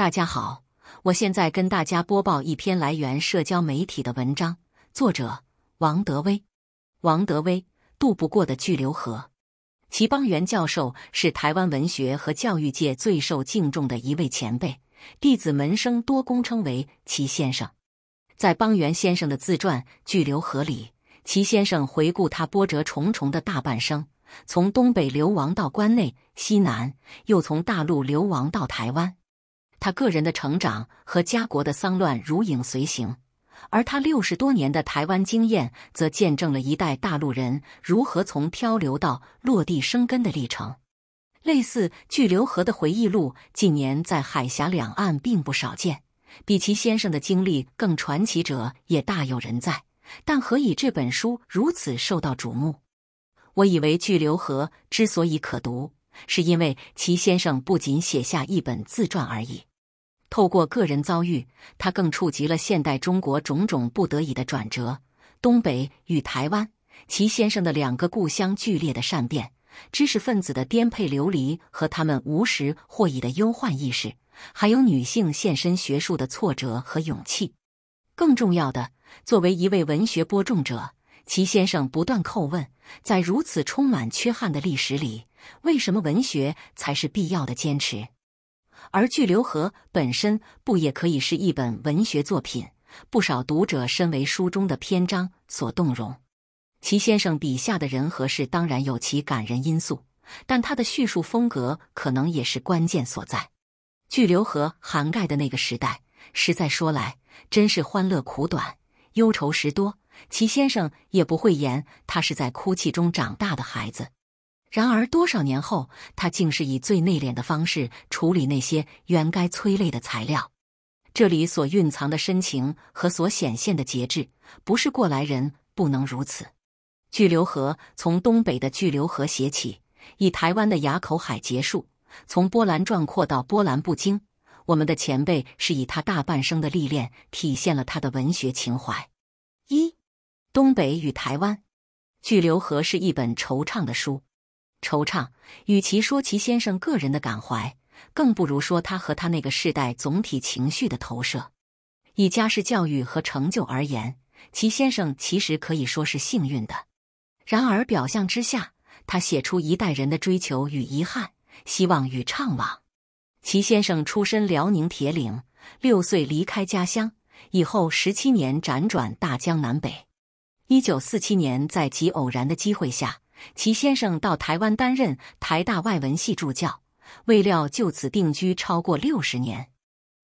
大家好，我现在跟大家播报一篇来源社交媒体的文章，作者王德威。王德威，渡不过的巨流河。齐邦媛教授是台湾文学和教育界最受敬重的一位前辈，弟子门生多恭称为齐先生。在邦媛先生的自传《巨流河》里，齐先生回顾他波折重重的大半生，从东北流亡到关内、西南，又从大陆流亡到台湾。他个人的成长和家国的丧乱如影随形，而他60多年的台湾经验则见证了一代大陆人如何从漂流到落地生根的历程。类似巨流河的回忆录近年在海峡两岸并不少见，比齐先生的经历更传奇者也大有人在，但何以这本书如此受到瞩目？我以为巨流河之所以可读，是因为齐先生不仅写下一本自传而已。透过个人遭遇，他更触及了现代中国种种不得已的转折，东北与台湾，齐先生的两个故乡剧烈的善变，知识分子的颠沛流离和他们无时或已的忧患意识，还有女性献身学术的挫折和勇气。更重要的，作为一位文学播种者，齐先生不断叩问，在如此充满缺憾的历史里，为什么文学才是必要的坚持？而巨流河本身不也可以是一本文学作品？不少读者深为书中的篇章所动容。齐先生笔下的人和事当然有其感人因素，但他的叙述风格可能也是关键所在。巨流河涵盖的那个时代，实在说来，真是欢乐苦短，忧愁时多。齐先生也不讳言，他是在哭泣中长大的孩子。然而多少年后，他竟是以最内敛的方式处理那些原该催泪的材料。这里所蕴藏的深情和所显现的节制，不是过来人不能如此。巨流河从东北的巨流河写起，以台湾的垭口海结束，从波澜壮阔到波澜不惊。我们的前辈是以他大半生的历练体现了他的文学情怀。东北与台湾。巨流河是一本惆怅的书。惆怅，与其说齐先生个人的感怀，更不如说他和他那个世代总体情绪的投射。以家世教育和成就而言，齐先生其实可以说是幸运的。然而表象之下，他写出一代人的追求与遗憾，希望与怅惘。齐先生出身辽宁铁岭，6岁离开家乡，以后17年辗转大江南北。1947年在极偶然的机会下，齐先生到台湾担任台大外文系助教，未料就此定居超过60年。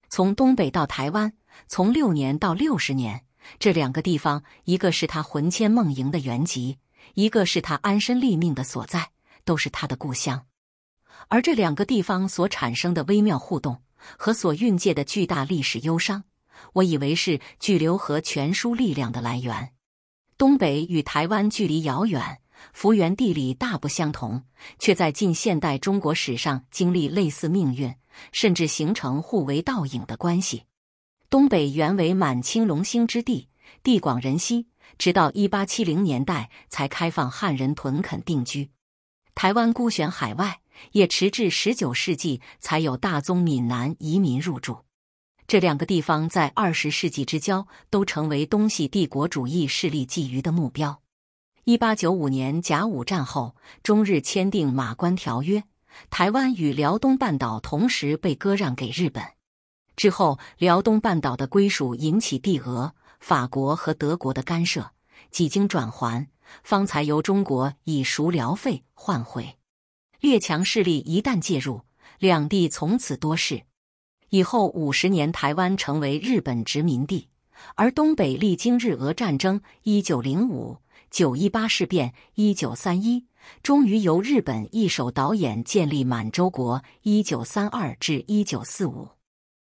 从东北到台湾，从6年到60年，这两个地方，一个是他魂牵梦萦的原籍，一个是他安身立命的所在，都是他的故乡。而这两个地方所产生的微妙互动和所蕴藉的巨大历史忧伤，我以为是巨流河全书力量的来源。东北与台湾距离遥远，幅员地理大不相同，却在近现代中国史上经历类似命运，甚至形成互为倒影的关系。东北原为满清隆兴之地，地广人稀，直到1870年代才开放汉人屯垦定居。台湾孤悬海外，也迟至19世纪才有大宗闽南移民入住。这两个地方在20世纪之交都成为东系帝国主义势力觊觎的目标。1895年甲午战后，中日签订马关条约，台湾与辽东半岛同时被割让给日本。之后，辽东半岛的归属引起帝俄、法国和德国的干涉，几经转圜，方才由中国以赎辽费换回。列强势力一旦介入，两地从此多事。以后50年，台湾成为日本殖民地，而东北历经日俄战争1905、918事变1931，终于由日本一手导演建立满洲国1932至1945。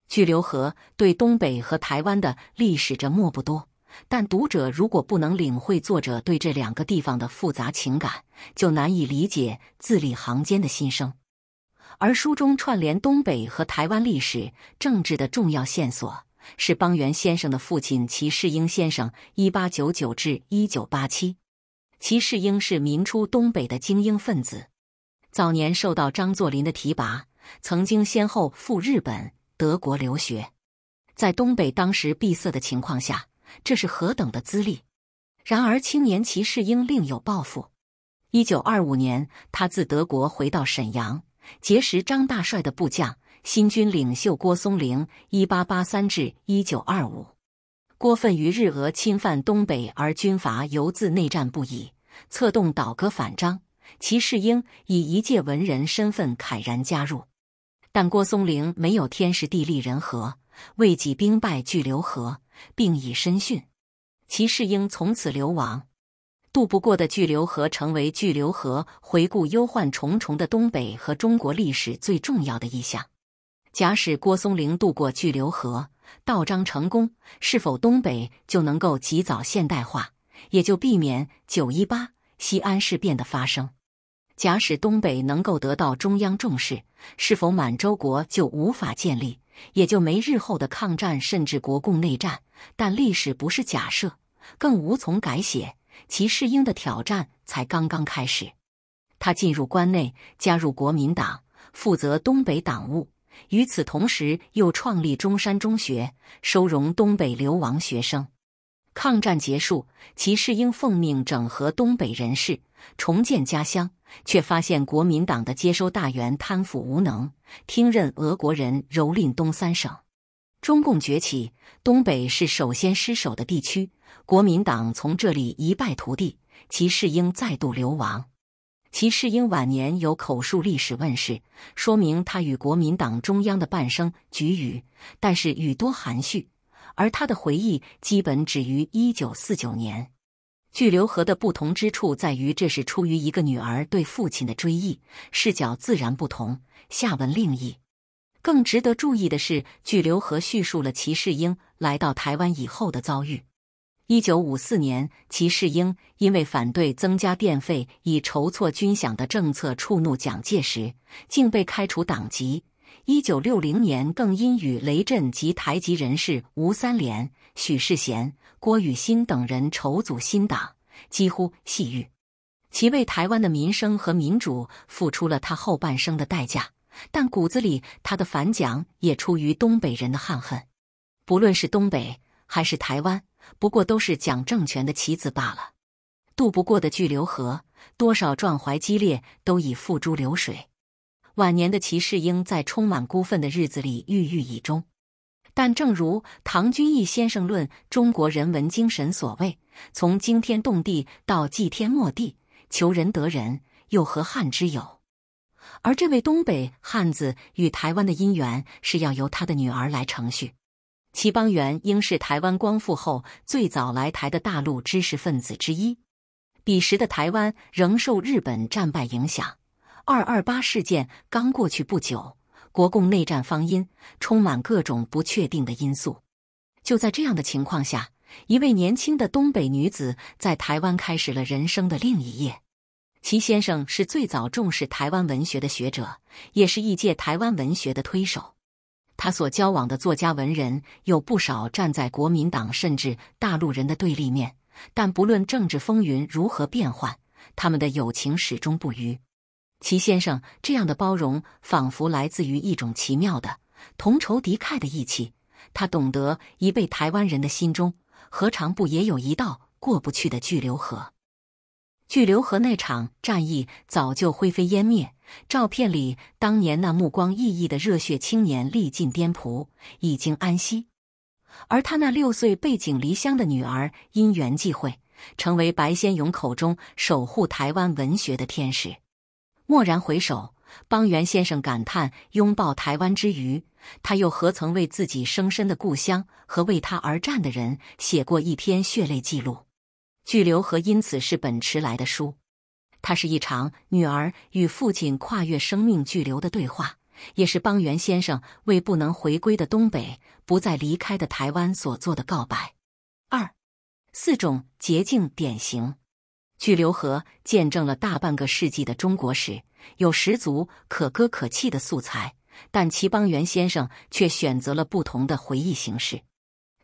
巨流河对东北和台湾的历史着墨不多，但读者如果不能领会作者对这两个地方的复杂情感，就难以理解字里行间的心声。而书中串联东北和台湾历史、政治的重要线索，是邦媛先生的父亲齐世英先生1899至1987。齐世英是民初东北的精英分子，早年受到张作霖的提拔，曾经先后赴日本、德国留学。在东北当时闭塞的情况下，这是何等的资历！然而青年齐世英另有抱负。1925年，他自德国回到沈阳，结识张大帅的部将、新军领袖郭松龄。1883至1925，郭愤于日俄侵犯东北而军阀犹自内战不已，策动倒戈反张。齐世英以一介文人身份慨然加入，但郭松龄没有天时地利人和，为己兵败巨流河，并以身殉。齐世英从此流亡。渡不过的巨流河成为巨流河回顾忧患重重的东北和中国历史最重要的一项。假使郭松龄渡过巨流河，道章成功，是否东北就能够及早现代化，也就避免918西安事变的发生？假使东北能够得到中央重视，是否满洲国就无法建立，也就没日后的抗战甚至国共内战？但历史不是假设，更无从改写。齐世英的挑战才刚刚开始。他进入关内，加入国民党，负责东北党务。与此同时，又创立中山中学，收容东北流亡学生。抗战结束，齐世英奉命整合东北人士，重建家乡，却发现国民党的接收大员贪腐无能，听任俄国人蹂躏东三省。中共崛起，东北是首先失守的地区，国民党从这里一败涂地，齐世英再度流亡。齐世英晚年有口述历史问世，说明他与国民党中央的半生局语，但是语多含蓄，而他的回忆基本止于1949年。巨流河的不同之处在于，这是出于一个女儿对父亲的追忆，视角自然不同。下文另译。更值得注意的是，巨流河叙述了齐世英来到台湾以后的遭遇。1954年，齐世英因为反对增加电费以筹措军饷的政策触怒蒋介石，竟被开除党籍。1960年，更因与雷震及台籍人士吴三连、许世贤、郭雨新等人筹组新党，几乎系狱。其为台湾的民生和民主付出了他后半生的代价。但骨子里，他的反蒋也出于东北人的憾恨。不论是东北还是台湾，不过都是蒋政权的棋子罢了。渡不过的巨流河，多少壮怀激烈都已付诸流水。晚年的齐世英在充满孤愤的日子里郁郁以终。但正如唐君毅先生论中国人文精神所谓，从惊天动地到祭天抹地，求人得人，又何憾之有？而这位东北汉子与台湾的姻缘是要由他的女儿来承续。齐邦媛应是台湾光复后最早来台的大陆知识分子之一。彼时的台湾仍受日本战败影响，228事件刚过去不久，国共内战方殷，充满各种不确定的因素。就在这样的情况下，一位年轻的东北女子在台湾开始了人生的另一页。齐先生是最早重视台湾文学的学者，也是一届台湾文学的推手。他所交往的作家文人有不少站在国民党甚至大陆人的对立面，但不论政治风云如何变幻，他们的友情始终不渝。齐先生这样的包容，仿佛来自于一种奇妙的同仇敌忾的义气。他懂得一位台湾人的心中，何尝不也有一道过不去的巨流河？巨流河那场战役早就灰飞烟灭，照片里当年那目光熠熠的热血青年历尽颠仆，已经安息。而他那6岁背井离乡的女儿，因缘际会，成为白先勇口中守护台湾文学的天使。蓦然回首，邦媛先生感叹拥抱台湾之余，他又何曾为自己生身的故乡和为他而战的人写过一篇血泪记录？巨流河因此是本迟来的书，它是一场女儿与父亲跨越生命巨流的对话，也是邦媛先生为不能回归的东北、不再离开的台湾所做的告白。4种捷径典型。巨流河见证了大半个世纪的中国史，有十足可歌可泣的素材，但齐邦媛先生却选择了不同的回忆形式。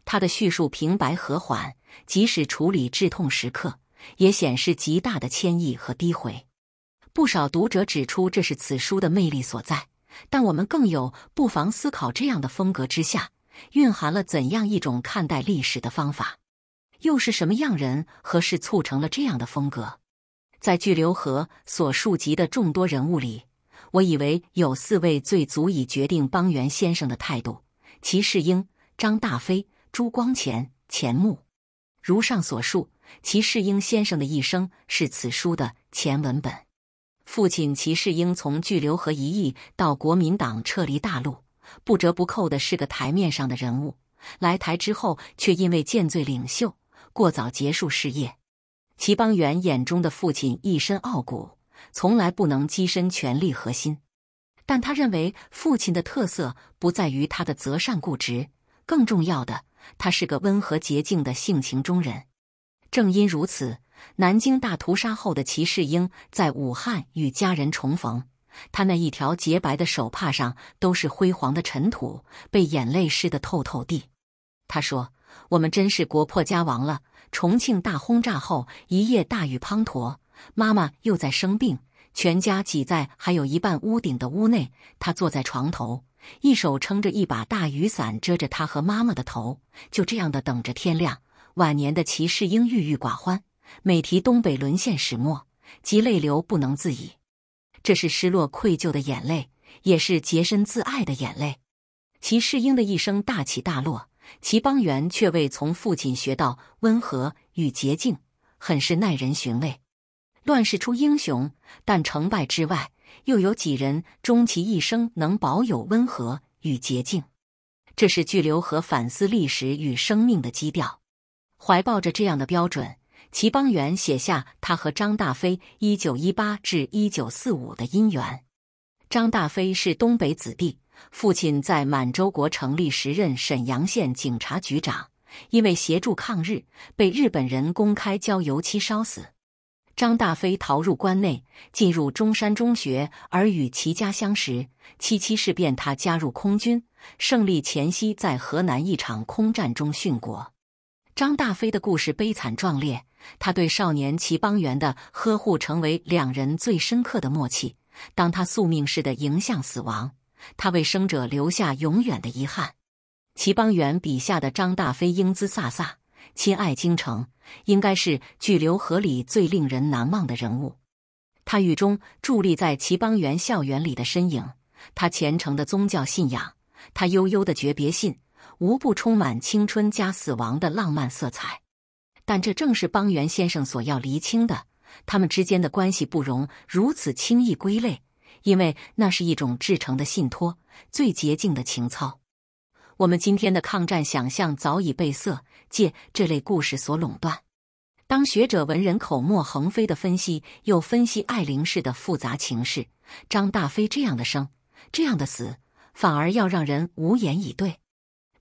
他的叙述平白和缓，即使处理至痛时刻，也显示极大的谦抑和低回。不少读者指出，这是此书的魅力所在。但我们更有不妨思考这样的风格之下，蕴含了怎样一种看待历史的方法？又是什么样人和事促成了这样的风格？在巨流河所述及的众多人物里，我以为有4位最足以决定邦媛先生的态度：齐世英、张大飞、朱光潜、钱穆。如上所述，齐世英先生的一生是此书的前文本。父亲齐世英从巨流河一役到国民党撤离大陆，不折不扣的是个台面上的人物。来台之后，却因为见罪领袖，过早结束事业。齐邦媛眼中的父亲一身傲骨，从来不能跻身权力核心。但他认为父亲的特色不在于他的择善固执，更重要的，他是个温和洁净的性情中人。正因如此，南京大屠杀后的齐世英在武汉与家人重逢，他那一条洁白的手帕上都是辉煌的尘土，被眼泪湿得透透地。他说：“我们真是国破家亡了。重庆大轰炸后，一夜大雨滂沱，妈妈又在生病，全家挤在还有一半屋顶的屋内。他坐在床头，一手撑着一把大雨伞遮着他和妈妈的头，就这样的等着天亮。晚年的齐世英郁郁寡欢，每提东北沦陷始末，即泪流不能自已。这是失落愧疚的眼泪，也是洁身自爱的眼泪。齐世英的一生大起大落，齐邦媛却未从父亲学到温和与洁净，很是耐人寻味。乱世出英雄，但成败之外，又有几人终其一生能保有温和与洁净？这是巨流河反思历史与生命的基调。怀抱着这样的标准，齐邦媛写下他和张大飞1918至1945的姻缘。张大飞是东北子弟，父亲在满洲国成立时任沈阳县警察局长，因为协助抗日，被日本人公开浇油漆烧死。张大飞逃入关内，进入中山中学，而与齐家相识。77事变，他加入空军，胜利前夕在河南一场空战中殉国。张大飞的故事悲惨壮烈，他对少年齐邦媛的呵护成为两人最深刻的默契。当他宿命似的迎向死亡，他为生者留下永远的遗憾。齐邦媛笔下的张大飞英姿飒飒，亲爱京城，应该是巨流河里最令人难忘的人物。他雨中伫立在齐邦媛校园里的身影，他虔诚的宗教信仰，他悠悠的诀别信，无不充满青春加死亡的浪漫色彩。但这正是邦媛先生所要厘清的，他们之间的关系不容如此轻易归类，因为那是一种至诚的信托，最洁净的情操。我们今天的抗战想象早已被色戒这类故事所垄断。当学者文人口沫横飞的分析，又分析爱玲式的复杂情势，张大飞这样的生，这样的死，反而要让人无言以对。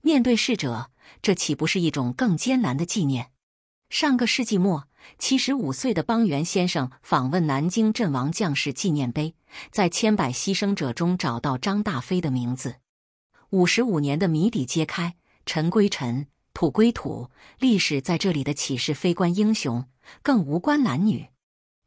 面对逝者，这岂不是一种更艰难的纪念？上个世纪末，75岁的邦媛先生访问南京阵亡将士纪念碑，在千百牺牲者中找到张大飞的名字。55年的谜底揭开，尘归尘，土归土，历史在这里的启示非关英雄，更无关男女。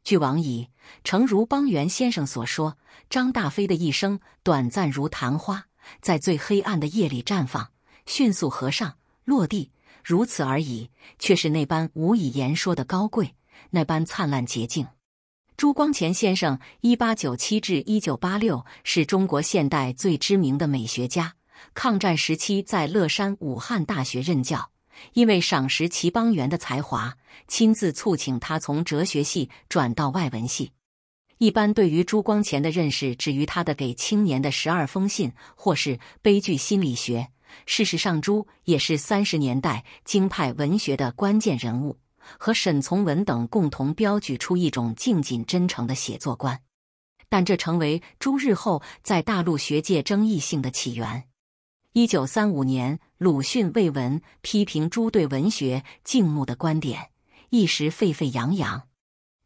据往矣，诚如邦媛先生所说，张大飞的一生短暂如昙花，在最黑暗的夜里绽放，迅速合上落地，如此而已，却是那般无以言说的高贵，那般灿烂洁净。朱光潜先生1897至1986是中国现代最知名的美学家，抗战时期在乐山武汉大学任教，因为赏识齐邦媛的才华，亲自促请他从哲学系转到外文系。一般对于朱光潜的认识止于他的给青年的12封信，或是悲剧心理学。事实上，朱也是30年代京派文学的关键人物，和沈从文等共同标举出一种静谨真诚的写作观。但这成为朱日后在大陆学界争议性的起源。1935年，鲁迅为文批评朱对文学静穆的观点，一时沸沸扬扬。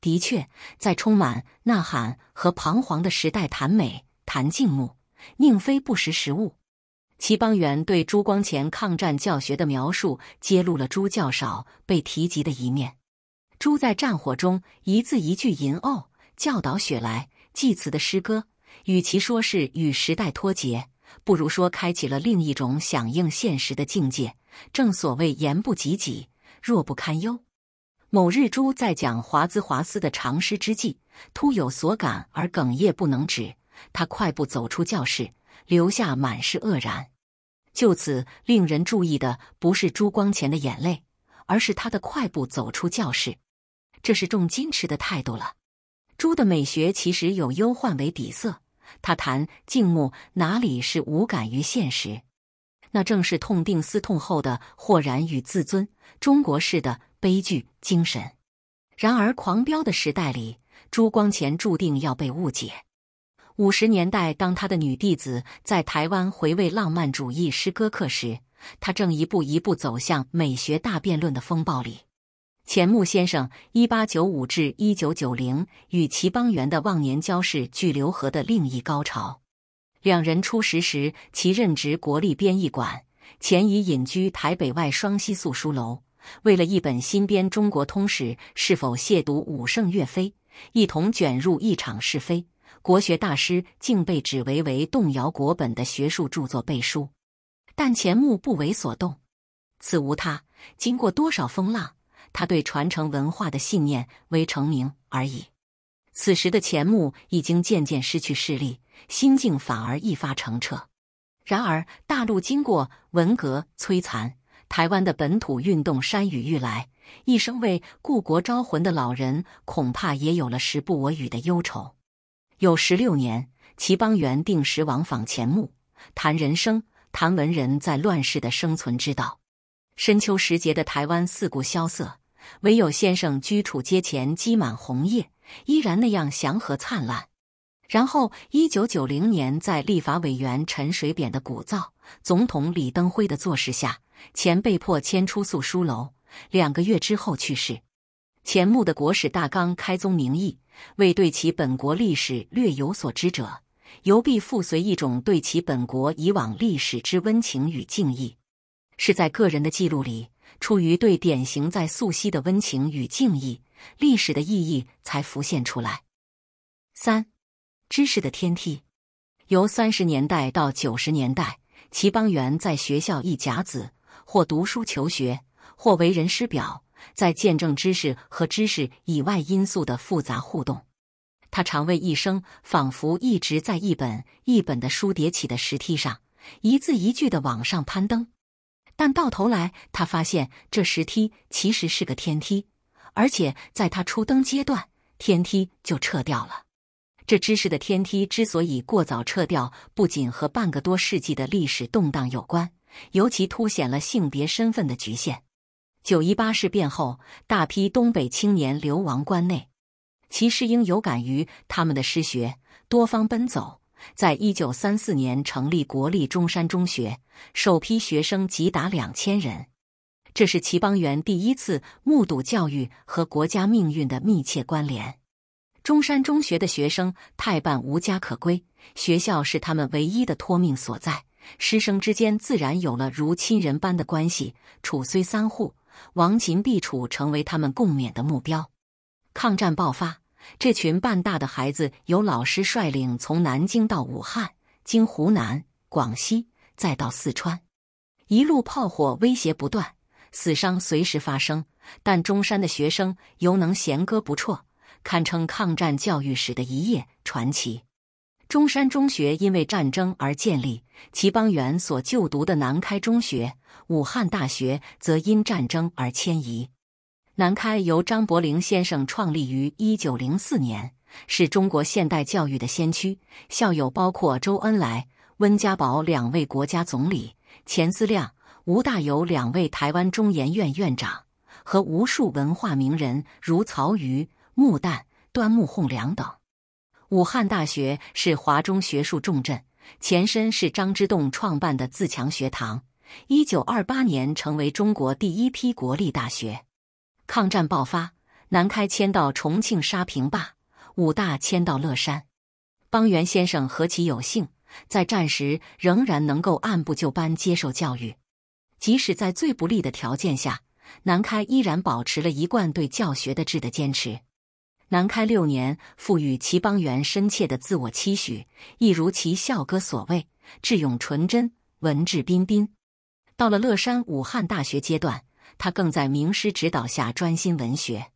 的确，在充满呐喊和彷徨的时代谈美、谈静穆，宁非不识时务。齐邦媛对朱光潜抗战教学的描述，揭露了朱较少被提及的一面。朱在战火中一字一句吟哦，教导雪莱济慈的诗歌，与其说是与时代脱节，不如说开启了另一种响应现实的境界。正所谓言不及己，弱不堪忧。某日朱在讲华兹华斯的长诗之际，突有所感而哽咽不能止，他快步走出教室，留下满是愕然。就此，令人注意的不是朱光潜的眼泪，而是他的快步走出教室。这是重矜持的态度了。朱的美学其实有忧患为底色，他谈静穆哪里是无感于现实，那正是痛定思痛后的豁然与自尊，中国式的悲剧精神。然而狂飙的时代里，朱光潜注定要被误解。50年代，当他的女弟子在台湾回味浪漫主义诗歌课时，他正一步一步走向美学大辩论的风暴里。钱穆先生1895至1990与齐邦媛的忘年交是巨流河的另一高潮。两人初识时，其任职国立编译馆，钱已隐居台北外双溪宿书楼。为了一本新编《中国通史》是否亵渎武圣岳飞，一同卷入一场是非。国学大师竟被指为动摇国本的学术著作背书，但钱穆不为所动。此无他，经过多少风浪，他对传承文化的信念为成名而已。此时的钱穆已经渐渐失去势力，心境反而一发澄澈。然而大陆经过文革摧残，台湾的本土运动山雨欲来，一生为故国招魂的老人恐怕也有了时不我与的忧愁。有16年，齐邦媛定时往访钱穆，谈人生，谈文人在乱世的生存之道。深秋时节的台湾四顾萧瑟，唯有先生居处阶前积满红叶，依然那样祥和灿烂。然后1990年，在立法委员陈水扁的鼓噪，总统李登辉的作事下，钱被迫迁出宿书楼，2个月之后去世。钱穆的国史大纲开宗明义，为对其本国历史略有所知者，犹必附随一种对其本国以往历史之温情与敬意。是在个人的记录里，出于对典型在溯溪的温情与敬意，历史的意义才浮现出来。3. 知识的天梯。由30年代到90年代，齐邦媛在学校一甲子，或读书求学，或为人师表，在见证知识和知识以外因素的复杂互动。他常为一生仿佛一直在一本一本的书叠起的石梯上，一字一句地往上攀登。但到头来，他发现这石梯其实是个天梯，而且在他初登阶段，天梯就撤掉了。这知识的天梯之所以过早撤掉，不仅和半个多世纪的历史动荡有关，尤其凸显了性别身份的局限。9·18事变后，大批东北青年流亡关内，其适应有感于他们的失学，多方奔走。在1934年成立国立中山中学，首批学生即达2000人。这是齐邦媛第一次目睹教育和国家命运的密切关联。中山中学的学生太半无家可归，学校是他们唯一的托命所在，师生之间自然有了如亲人般的关系。楚虽三户，亡秦必楚成为他们共勉的目标。抗战爆发，这群半大的孩子由老师率领从南京到武汉，经湖南、广西，再到四川，一路炮火威胁不断，死伤随时发生，但中山的学生犹能弦歌不辍，堪称抗战教育史的一页传奇。中山中学因为战争而建立，齐邦媛所就读的南开中学、武汉大学则因战争而迁移。南开由张伯苓先生创立于1904年，是中国现代教育的先驱，校友包括周恩来、温家宝2位国家总理，钱思亮、吴大猷2位台湾中研院院长，和无数文化名人如曹禺、穆旦、端木蕻良等。武汉大学是华中学术重镇，前身是张之洞创办的自强学堂，1928年成为中国第一批国立大学。抗战爆发，南开迁到重庆沙坪坝，武大迁到乐山。邦媛先生何其有幸，在战时仍然能够按部就班接受教育。即使在最不利的条件下，南开依然保持了一贯对教学的质的坚持。南开6年，赋予齐邦媛深切的自我期许，亦如其校歌所谓：“智勇纯真，文质彬彬。”到了乐山武汉大学阶段，他更在名师指导下专心文学。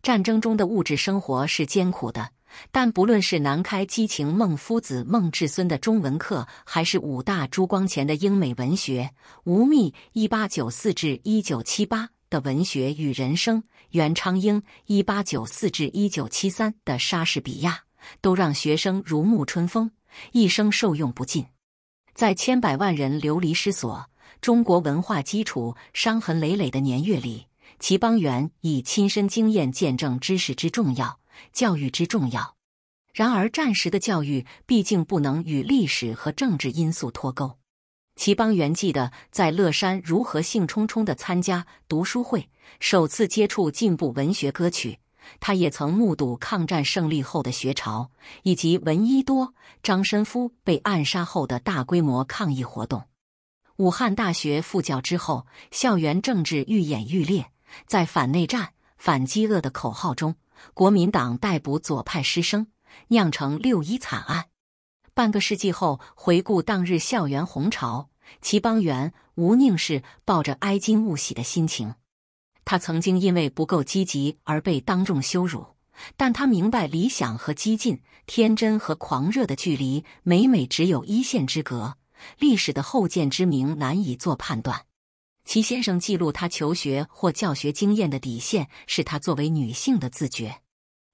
战争中的物质生活是艰苦的，但不论是南开激情孟夫子、孟至孙的中文课，还是武大朱光潜的英美文学，吴宓1894至1978的文学与人生，袁昌英1894至1973的莎士比亚，都让学生如沐春风，一生受用不尽。在千百万人流离失所、中国文化基础伤痕累累的年月里，齐邦媛以亲身经验见证知识之重要，教育之重要。然而战时的教育毕竟不能与历史和政治因素脱钩。齐邦媛记得在乐山如何兴冲冲地参加读书会，首次接触进步文学歌曲。他也曾目睹抗战胜利后的学潮，以及闻一多、张申夫被暗杀后的大规模抗议活动。武汉大学复教之后，校园政治愈演愈烈，在反内战、反饥饿的口号中，国民党逮捕左派师生，酿成6·1惨案。半个世纪后，回顾当日校园红潮，齐邦媛无宁是抱着哀今勿喜的心情。他曾经因为不够积极而被当众羞辱，但他明白理想和激进、天真和狂热的距离每每只有1线之隔，历史的后见之明难以做判断。齐先生记录他求学或教学经验的底线是他作为女性的自觉。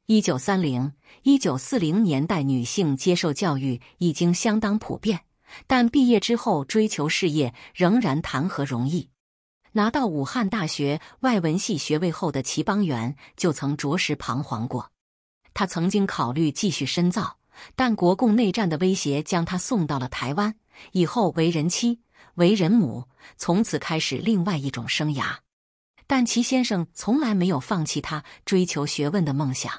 1930、1940年代女性接受教育已经相当普遍，但毕业之后追求事业仍然谈何容易。拿到武汉大学外文系学位后的齐邦媛就曾着实彷徨过。他曾经考虑继续深造，但国共内战的威胁将他送到了台湾，以后为人妻、为人母，从此开始另外一种生涯。但齐先生从来没有放弃他追求学问的梦想。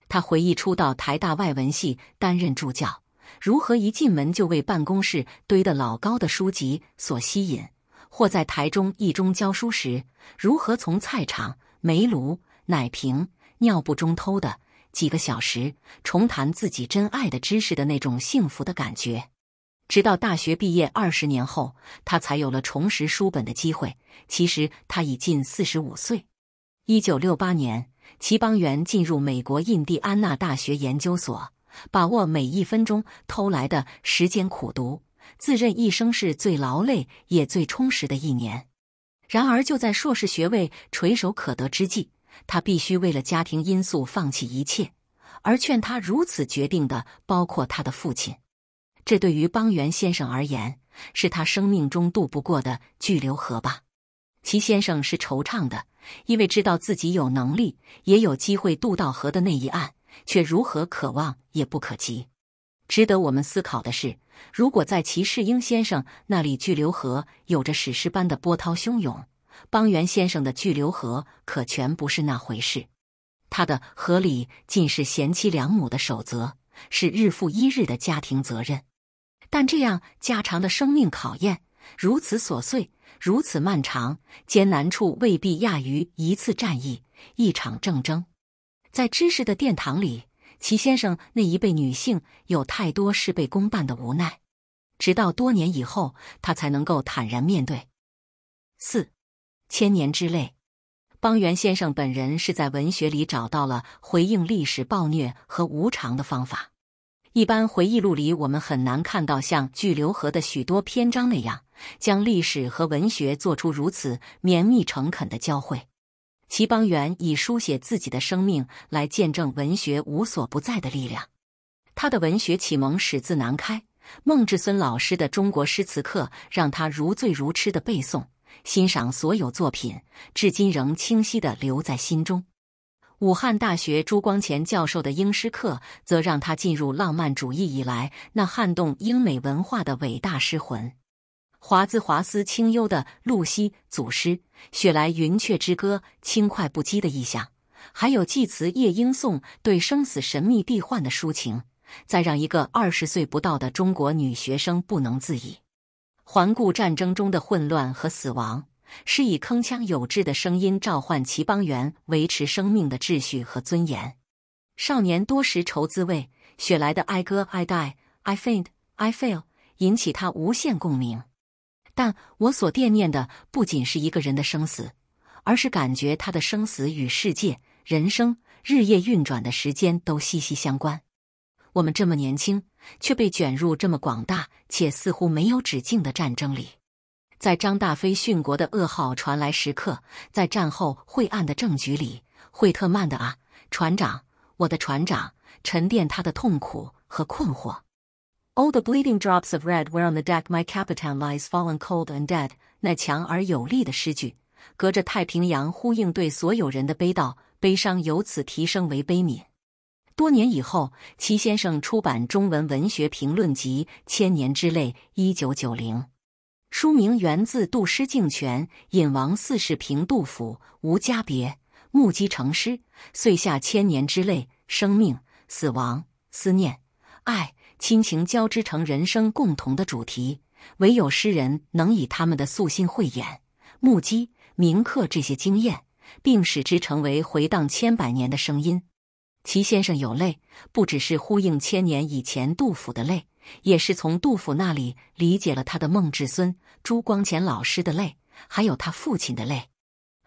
他回忆初到台大外文系担任助教，如何一进门就为办公室堆得老高的书籍所吸引，或在台中一中教书时，如何从菜场、煤炉、奶瓶、尿布中偷的几个小时重谈自己珍爱的知识的那种幸福的感觉。直到大学毕业20年后，他才有了重拾书本的机会。其实他已近45岁。1968年，齐邦媛进入美国印第安纳大学研究所，把握每1分钟偷来的时间苦读，自认一生是最劳累也最充实的1年。然而就在硕士学位垂手可得之际，他必须为了家庭因素放弃一切，而劝他如此决定的包括他的父亲。这对于邦媛先生而言，是他生命中渡不过的巨流河吧。齐先生是惆怅的，因为知道自己有能力，也有机会渡到河的那一岸，却如何渴望也不可及。值得我们思考的是，如果在齐世英先生那里巨流河有着史诗般的波涛汹涌，邦媛先生的巨流河可全不是那回事。他的河里尽是贤妻良母的守则，是日复一日的家庭责任。但这样家常的生命考验，如此琐碎，如此漫长，艰难处未必亚于一次战役，一场政争。在知识的殿堂里，齐先生那一辈女性有太多事倍功半的无奈，直到多年以后，他才能够坦然面对。4. 千年之泪。邦媛先生本人是在文学里找到了回应历史暴虐和无常的方法。一般回忆录里，我们很难看到像巨流河的许多篇章那样，将历史和文学做出如此绵密诚恳的交汇。齐邦媛以书写自己的生命来见证文学无所不在的力量。他的文学启蒙始自南开，孟至孙老师的中国诗词课让他如醉如痴的背诵，欣赏所有作品，至今仍清晰地留在心中。武汉大学朱光潜教授的英诗课则让他进入浪漫主义以来那撼动英美文化的伟大诗魂。华兹清幽的露西组诗，雪莱云雀之歌轻快不羁的意象，还有济慈夜莺颂对生死神秘地幻的抒情，再让一个20岁不到的中国女学生不能自已。环顾战争中的混乱和死亡，是以铿锵有致的声音召唤齐邦媛维持生命的秩序和尊严。少年多识愁滋味，雪莱的哀歌 I die, I faint, I fail 引起他无限共鸣。但我所惦念的不仅是一个人的生死，而是感觉他的生死与世界、人生、日夜运转的时间都息息相关。我们这么年轻，却被卷入这么广大且似乎没有止境的战争里。在张大飞殉国的噩耗传来时刻，在战后晦暗的政局里，惠特曼的啊，船长，我的船长，沉淀他的痛苦和困惑。Oh, the bleeding drops of red where on the deck my Capitan lies fallen cold and dead。 那强而有力的诗句，隔着太平洋呼应对所有人的悲悼，悲伤由此提升为悲悯。多年以后，齐先生出版中文文学评论集《千年之泪》1990，书名源自杜诗敬泉引王四世评杜甫无家别，目击成诗，遂下千年之泪，生命、死亡、思念、爱、亲情交织成人生共同的主题，唯有诗人能以他们的素心慧眼目击铭刻这些经验，并使之成为回荡千百年的声音。齐先生有泪，不只是呼应千年以前杜甫的泪，也是从杜甫那里理解了他的孟至孙、朱光潜老师的泪，还有他父亲的泪。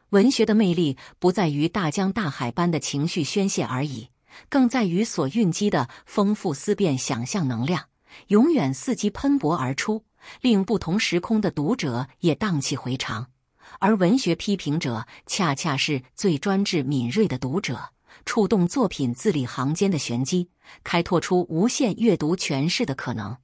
文学的魅力不在于大江大海般的情绪宣泄而已，更在于所蕴积的丰富思辨想象能量，永远伺机喷薄而出，令不同时空的读者也荡气回肠。而文学批评者恰恰是最专制敏锐的读者，触动作品字里行间的玄机，开拓出无限阅读诠释的可能。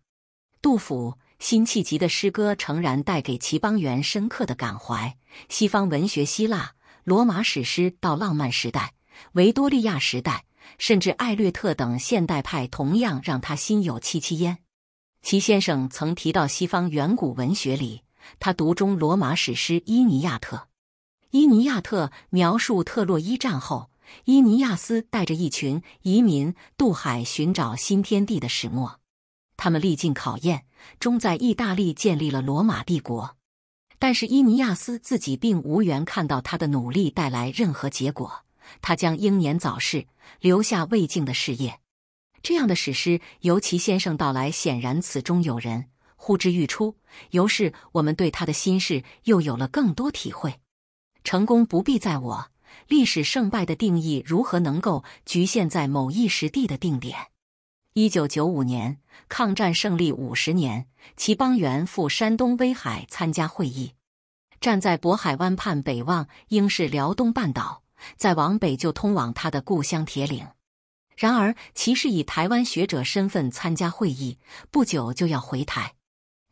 杜甫辛弃疾的诗歌诚然带给齐邦媛深刻的感怀，西方文学希腊、罗马史诗到浪漫时代、维多利亚时代，甚至艾略特等现代派同样让他心有戚戚焉。齐先生曾提到西方远古文学里，他独钟罗马史诗《伊尼亚特》。伊尼亚特描述特洛伊战后，伊尼亚斯带着一群移民渡海寻找新天地的始末。他们历尽考验，终在意大利建立了罗马帝国。但是伊尼亚斯自己并无缘看到他的努力带来任何结果，他将英年早逝，留下未竟的事业。这样的史诗由齐先生到来，显然此中有人，呼之欲出，由是我们对他的心事又有了更多体会。成功不必在我，历史胜败的定义如何能够局限在某一时地的定点？1995年，抗战胜利50年，齐邦媛赴山东威海参加会议。站在渤海湾畔北望，应是辽东半岛，再往北就通往他的故乡铁岭。然而，齐是以台湾学者身份参加会议，不久就要回台。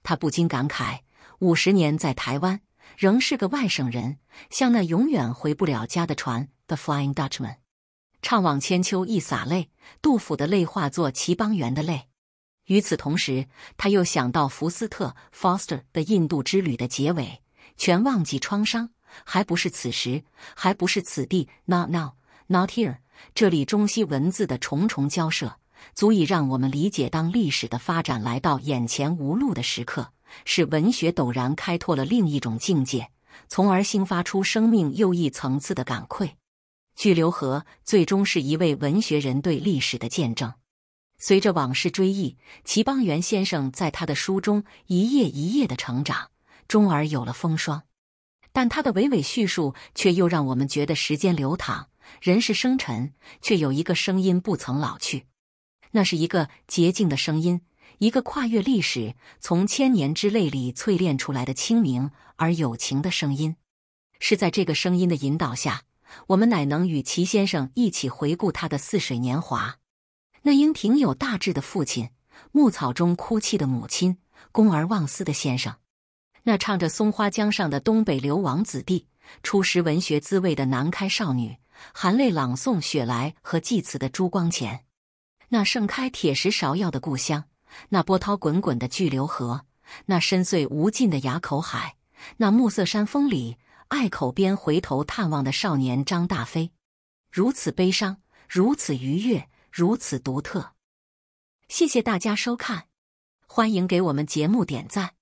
他不禁感慨，50年在台湾，仍是个外省人，像那永远回不了家的船 The Flying Dutchman。怅望千秋一洒泪，杜甫的泪化作齐邦媛的泪。与此同时，他又想到福斯特 Foster 的印度之旅的结尾，全忘记创伤，还不是此时，还不是此地 Not now, not here。这里中西文字的重重交涉，足以让我们理解，当历史的发展来到眼前无路的时刻，使文学陡然开拓了另一种境界，从而兴发出生命又一层次的感愧。巨流河最终是一位文学人对历史的见证。随着往事追忆，齐邦媛先生在他的书中一页一页的成长，终而有了风霜。但他的娓娓叙述却又让我们觉得时间流淌，人世生沉，却有一个声音不曾老去。那是一个洁净的声音，一个跨越历史，从千年之泪里淬炼出来的清明而有情的声音。是在这个声音的引导下，我们乃能与齐先生一起回顾他的似水年华。那英挺有大志的父亲，牧草中哭泣的母亲，公而忘私的先生，那唱着松花江上的东北流亡子弟，初识文学滋味的南开少女，含泪朗诵雪莱和祭词的朱光潜，那盛开铁石芍药的故乡，那波涛滚滚的巨流河，那深邃无尽的垭口海，那暮色山峰里隘口边回头探望的少年张大飞，如此悲伤，如此愉悦，如此独特。谢谢大家收看，欢迎给我们节目点赞。